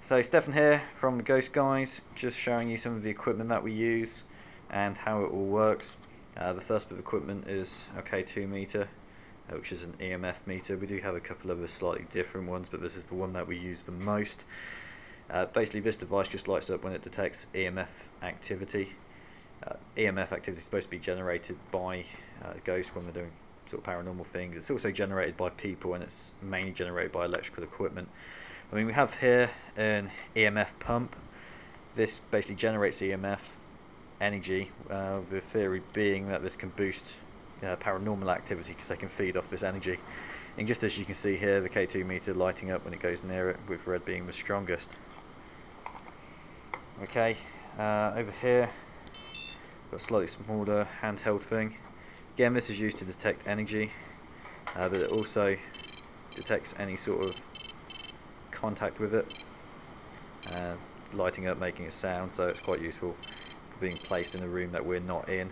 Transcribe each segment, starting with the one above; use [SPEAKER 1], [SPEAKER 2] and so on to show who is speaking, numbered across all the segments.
[SPEAKER 1] So Stefan here from the Ghost Guys, just showing you some of the equipment that we use and how it all works. The first bit of equipment is our K2 meter, which is an EMF meter. We do have a couple of other slightly different ones, but this is the one that we use the most. Basically this device just lights up when it detects EMF activity. EMF activity is supposed to be generated by ghosts when they're doing sort of paranormal things. It's also generated by people, and it's mainly generated by electrical equipment. I mean, we have here an EMF pump. This basically generates EMF energy, the theory being that this can boost paranormal activity because they can feed off this energy. And just as you can see here, the K2 meter lighting up when it goes near it, with red being the strongest. Okay, over here got a slightly smaller handheld thing. Again, this is used to detect energy, but it also detects any sort of contact with it, lighting up, making a sound, so it's quite useful for being placed in a room that we're not in.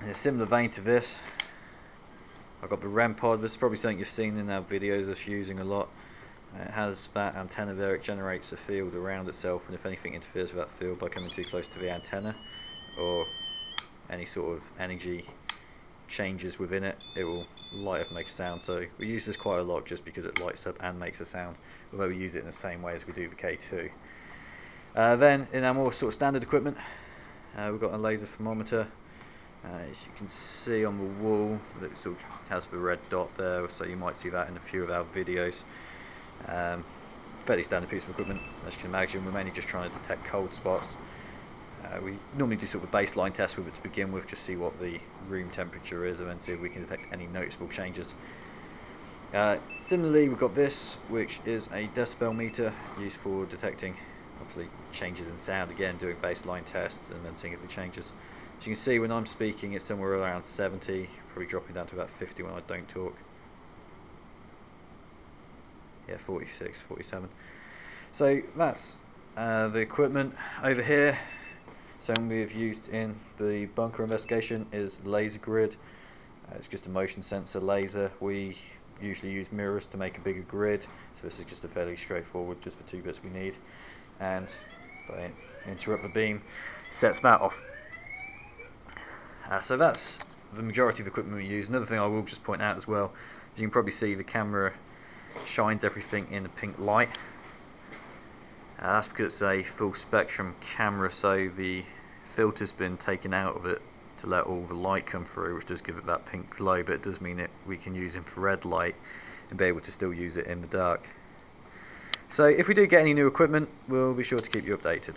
[SPEAKER 1] In a similar vein to this, I've got the REM Pod. This is probably something you've seen in our videos us using a lot. It has that antenna there. It generates a field around itself, and if anything interferes with that field by coming too close to the antenna or any sort of energy changes within it, it will light up and make a sound. So we use this quite a lot just because it lights up and makes a sound, although we use it in the same way as we do the K2. Then in our more sort of standard equipment, we've got a laser thermometer. As you can see on the wall, it sort of has the red dot there, so you might see that in a few of our videos. Fairly standard piece of equipment, as you can imagine. We're mainly just trying to detect cold spots. We normally do sort of a baseline test with it to begin with, just see what the room temperature is, and then see if we can detect any noticeable changes. Similarly, we've got this, which is a decibel meter, used for detecting obviously changes in sound, again doing baseline tests and then seeing if it changes. As you can see, when I'm speaking it's somewhere around 70, probably dropping down to about 50 when I don't talk. Yeah, 46, 47. So that's the equipment. Over here, something we've used in the bunker investigation is laser grid. It's just a motion sensor laser. We usually use mirrors to make a bigger grid, so this is just a fairly straightforward, just the two bits we need. And if I interrupt the beam, sets that off. So that's the majority of the equipment we use. Another thing I will just point out as well, as you can probably see, the camera shines everything in a pink light. That's because it's a full spectrum camera, so the filter's been taken out of it to let all the light come through, which does give it that pink glow, but it does mean that we can use infrared light and be able to still use it in the dark. So if we do get any new equipment, we'll be sure to keep you updated.